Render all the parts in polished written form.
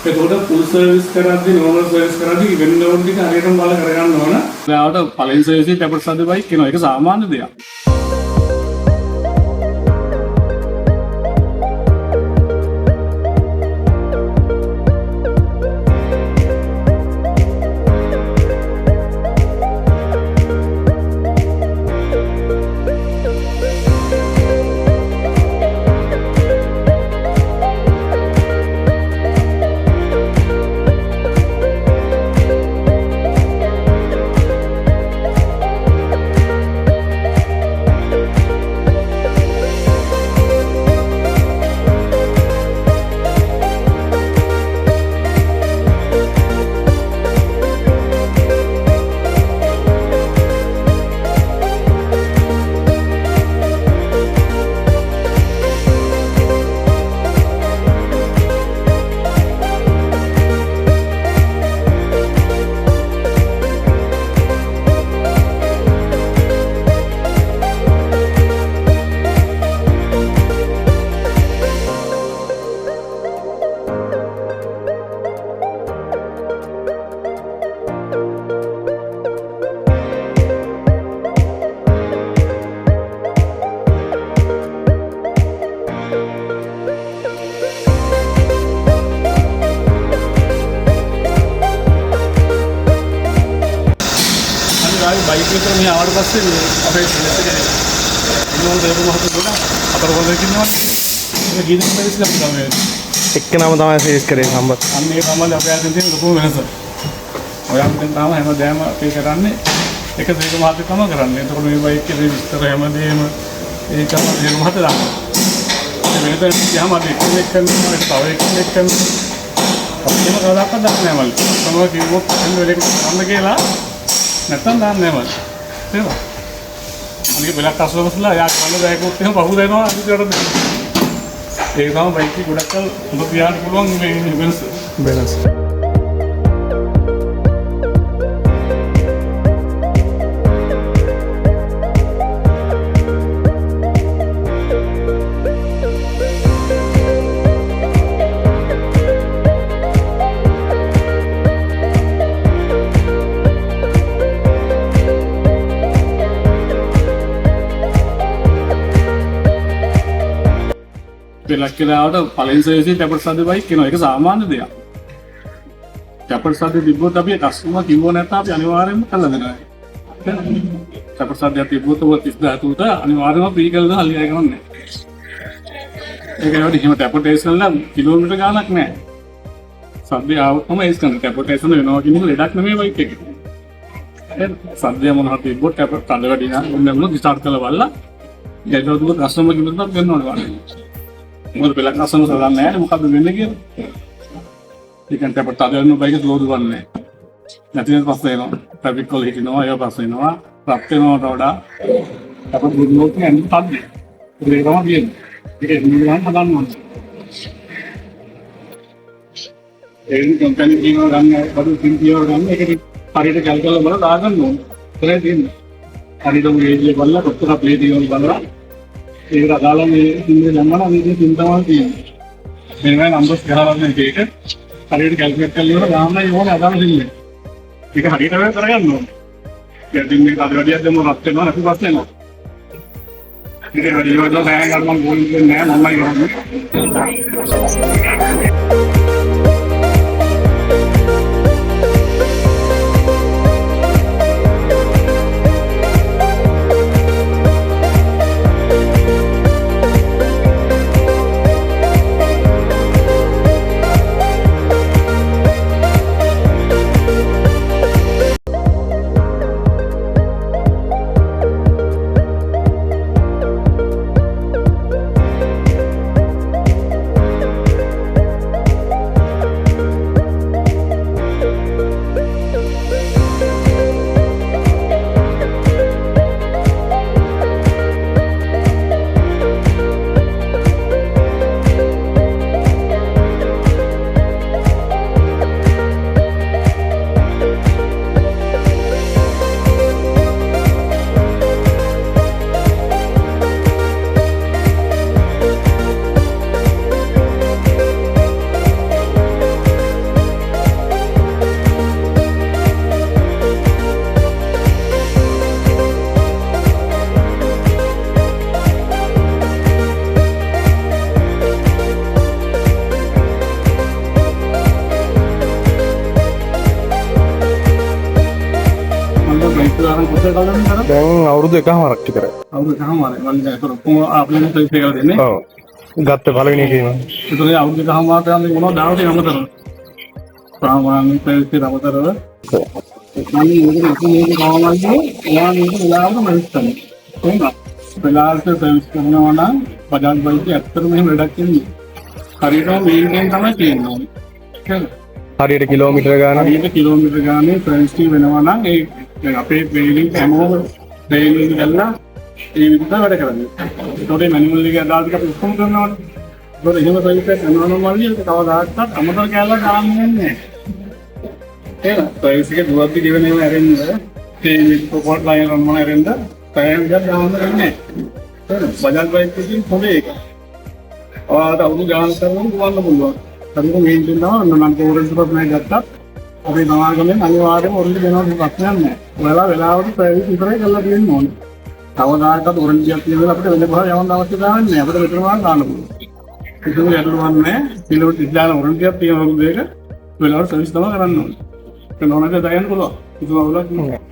එතකොට full service කරද්දී normal service කරද්දී වෙන්න ඕන ටික හරියටම බලලා කරගන්න ඕන. ඔයාලට පළවෙනි සර්විස් එකේ ටැපර් සද්ද බයික් එනවා. ඒක සාමාන්‍ය දෙයක්. बाइक में तो मैं आवाज़ बस से अबे चले थे इन्होंने देखो वहाँ पे बोला अपर बोल रहे कि मैं गीत में इसलिए बता मैं एक के नाम बताओ ऐसे इसके रेस हम हमने एक हमारे अपने आते थे तो वो सर और हम दिन नाम है हम डैम पे कराने एक से एक मार्केट काम कराने तो मेरी बाइक के लिए इस तरह हम दे हम एक काम दे हम हाथ डाल मैंने तो यहाँ मार एक कर अब ये मैं कल आपका दाने वाले तो मैं कि वो मेरे काम लगे ला නැත්තම් දාන්න නැහැ මම. තේරුණා? අනික වෙලක් කස්ටමර්ස්ලා යා කන්න දැයකොත් එහෙම පහු දෙනවා අනිත් ඒකට දෙන්න. ඒක තමයි බයික් එක ගොඩක් කල් හොඳ තියාන්න පුළුවන් මේ වෙනස. වෙලක් කියලාවට පළවෙනි සර්විස් එකේ ටැපර් සද්ද බයික් එනවා. ඒක සාමාන්‍ය දෙයක්. ටැපර් සද්ද තිබ්බොත් අපි කස්ටමර් කිව්වොත් නැත්නම් අපි අනිවාර්යයෙන්ම කළා දෙනවා. ටැපර් සද්දයක් තිබ්බොත් ඔය 30000ට අනිවාර්යයෙන්ම ප්‍රී කළා හලියයි ගමන්නේ. ඒක නේද එහෙම ටැපර් ටෙස්ට් කරලා කිලෝමීටර ගාණක් නැහැ. සද්දය ආවම ඒස් කරන ටැපර් ටෙස්ට් වෙනවා කියන එක ලෙඩක් නෙමෙයි බයික් එක. සද්දය මොනවා තිබ්බොත් ටැපර් කඩ වැඩි නම් මොනවා රිස්ටාර්ට් කරලා බලලා ඊට පස්සේ කස්ටමර් කිව්වොත් ගන්න ඕනේ වගේ. මොකද පෙලක් අසන සලන්නේ නැහැ මොකද්ද වෙන්නේ කියලා. ඒකෙන් ටැපර් තදරන බයික ස්ලෝ දුවන්නේ. නැතිනම් පස්සේ එනවා. ට්‍රැෆික් වල හිටිනවා ඒව පස්සේ එනවා. රත් වෙනවට වඩා ටැපර් දුන්නොත් යන්නේ තද්දේ. ඒක තමයි කියන්නේ. ඒක නිකන් හදන්න ඕනේ. ඒ කම්පැනි කියනවා ගන්න බඩු තින් කියනවා ගන්න ඒක හරියට කැල්කුලර් වල දාගන්න ඕනේ. ඒකයි තියෙන්නේ. හරියට ගේජ් එක බලලා කොච්චර ප්ලේ තියෙනවද බලලා ඒක අදාළ මේ ඉන්නේ දැම්මම මේකේ තින් තමයි තියෙන්නේ. මෙන්න නම්බර්ස් ගහලා ගන්න එක හරියට කැල්කියුලේට් කරලා දාන්න ඕනේ අදාළ දෙන්නේ. ඒක හරියට වෙන කරගන්න ඕනේ. දැන් මේක අද වැඩියක් දෙමු රත් වෙනවා නැති පස්සේ එනවා. ඉතින් වැඩි වල නෑ ගන්න මම ගෝල් නෑ මමයි කරන්නේ. අරන් කොච්චර කලින් කරා? දැන් අවුරුදු එකමාරක් විතර. අවුරුදු එකමාරයි. මම දැන් ඒක ඔක්කොම අප්ලයින් සර්විස් එකක් දෙන්නේ. ඔව්. ගත්ත පළවෙනි එකේම. ඒතකොට අවුරුදු එකමාරට යන්නේ මොනවද දාලා තියෙනවද අමතරව? සාමාන්‍ය සර්විස් එක අමතරව මම මේක කොහොමද එයා මේක වෙලාවට මනිස් කරනවා. කොහොමද? වෙලාවට සර්විස් කරනවා නම් බජාජ් බයික් ඇත්තටම එහෙම වැඩක් කියන්නේ. හරියටම මේකෙන් තමයි තියෙන්නේ. හරියට කිලෝමීටර ගානක්. හරියට කිලෝමීටර ගානේ සර්විස් වෙනවා නම් ඒ අපේ බේලින් හැමෝම බේලින් ගල්ලා ඒ විදිහට වැඩ කරන්නේ. ඒතකොට මැනුවල් එක අදාළ ටික අපි ඔක්කොම කරනවානේ. ඒතකොට එහෙම සර්විස් එකක් කරනවා නම් මල්ලි ඒක කවදාවත් අමතර කැලලා දාන්නේ නැහැ. එහෙනම් සර්විස් එක දුවද්දි ගෙවෙනව ඇරෙන්න ඒ පොකට් ලයින් රන් මොන ඇරෙන්න පෑන් එකක් දාන්න වෙන්නේ නැහැ. බජාජ් බයික් එකකින් පොඩි එකක්. ආට අවුරු ගාන කරනවා දුවන්න පුළුවන්. හරියට මේන්ටේන් කරනවා නම් කොරෙන්ස් එකක් නැහැ ගත්තා. අපි නවාගමෙන් අනිවාර්යයෙන්ම ඔරෙන්ජ් දෙනවා ප්‍රශ්නයක් නැහැ. ඔයාලා වෙලාවට සර්විස් විතරයි කරලා තියෙන්න ඕනේ. කවදාකවත් ඔරෙන්ජ්යක් කියලා අපිට වෙන බහ යවන්න අවශ්‍යතාවයක් නැහැ. අපිට මෙතන වාන් දාන්න පුළුවන්. ඒක ඇතුළු වන්නේ කිලෝමීටර් ඉස්සලා ඔරෙන්ජ්යක් තියෙන වගේ වෙලාවට සර්විස් තමයි කරන්න ඕනේ. ඒක නෝනක දායන්න පුළුවන්. කිසිම අවුලක් නැහැ.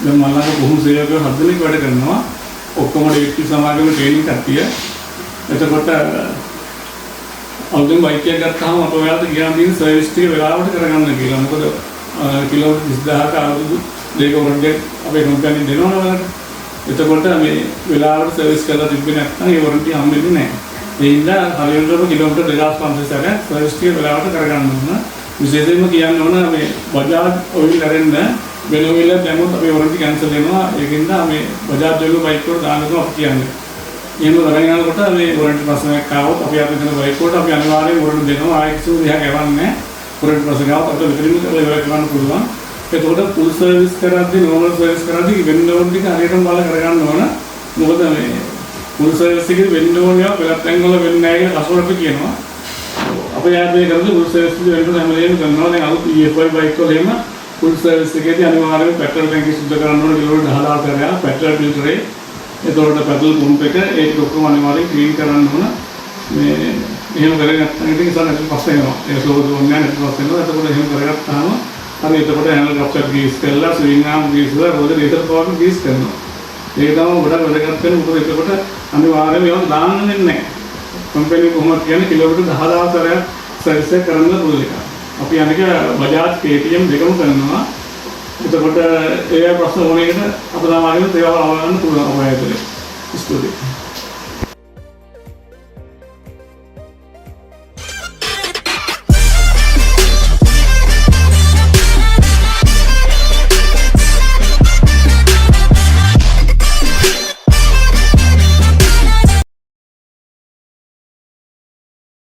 දැන් මම ළඟ බොහෝ සේවකයෝ 7 දෙනෙක් වැඩ කරනවා. ඔක්කොම ඩේට් සමාගම ට්‍රේනින් කට්ටිය. එතකොට අලුතෙන් බයික් එකක් ගත්තාම අපෝ ඔයාලට ගියාම තියෙන සර්විස් ටික වෙලාවට කරගන්න කියලා. මොකද කිලෝමීටර් 20000ක අවුරුදු දෙක වරන්ටි අපේ කම්පැනි දෙනවා නේද? එතකොට මේ වෙලාවට සර්විස් කරලා තිබ්බේ නැත්නම් ඒ වරන්ටි හම්බෙන්නේ නැහැ. ඒ හින්දා හරියටම කිලෝමීටර් 2500ක් සර්විස් ටික වෙලාවට කරගන්න ඕන. විශේෂයෙන්ම කියන්න ඕන මේ බජාජ් ඔයිල් අරෙන්න වෙන ඔයිල් දැම්මොත් අපේ වරන්ටි කැන්සල් වෙනවා. ඒකින්ද මේ බජාජ් ඔයිල් බයික් වල දාන්නකෝ අපි කියන්නේ. එහෙම කරගෙන යනකොට මේ වරන්ටි ප්‍රශ්නයක් ආවොත් අපි අර දෙන බයික් වලට අපි අනිවාර්යයෙන් වරන්ටි දෙනවා. ආයෙත් සූ දෙයක් එවන්නේ. වරන්ටි ප්‍රශ්නයක් ආවොත් අපිට විතරින් ඉවර කරන්න පුළුවන්. එතකොට ෆුල් සර්විස් කරද්දී නෝමල් සර්විස් කරද්දී වෙන්න ඕන ටික හරියටම බලලා කරගන්න ඕන. මොකද මේ ෆුල් සර්විස් එකේ වෙන්න ඕනේ වෙලත් තැන් වල වෙන්නේ නැහැ කියලා කස්ටමර්ට කියනවා. අපේ යාත්‍රේ කරද්දී ෆුල් සර්විස් එක වෙන්න හැමදේම කරනවා. දැන් අලුත් EFI බයික් වල එහෙම ෆුල් සර්විස් එකේදී අනිවාර්යයෙන් පෙට්‍රල් ටැංකිය සුද්ධ කරන්න ඕනේ. කිලෝමීටර් 10000 කරලා පෙට්‍රල් ෆිල්ටරේ එතකොට පෙට්‍රල් පම්ප් එක ඒක ඔක්කොම අනිවාර්යයෙන් ක්ලීන් කරන්න ඕන. මේ එහෙම කරගෙන නැත්නම් ඉතින් ඉස්සරහට පස්සේ එනවා. ඒක සෝදු ඕනේ නැහැ පස්සේ එනවා. එතකොට එහෙම කරගත්තාම හරි එතකොට හැන්ඩල් ග්‍රැබ්ස් ග්‍රීස් කරලා ස්විං ආම් ග්‍රීස් කරලා රෝද ලීටර් පවර් ග්‍රීස් කරනවා. ඒක තමයි ගොඩක් වැදගත් වෙන මොකද එතකොට අනිවාර්යයෙන් ඒවා දාන්න වෙන්නේ නැහැ. කම්පැනි කොහොමද කියන්නේ කිලෝමීටර් 10000 කරයක් සර්විස් එක කරන්න පුළුවන් එක. අපි අනික බජාජ් KTM දෙකම කරනවා. එතකොට ඒ ප්‍රශ්න ඕනෙකට අපදාමාගෙන ඒවා අවලංගන්න පුළුවන් ඔය ඇතුලේ. ස්තුතියි.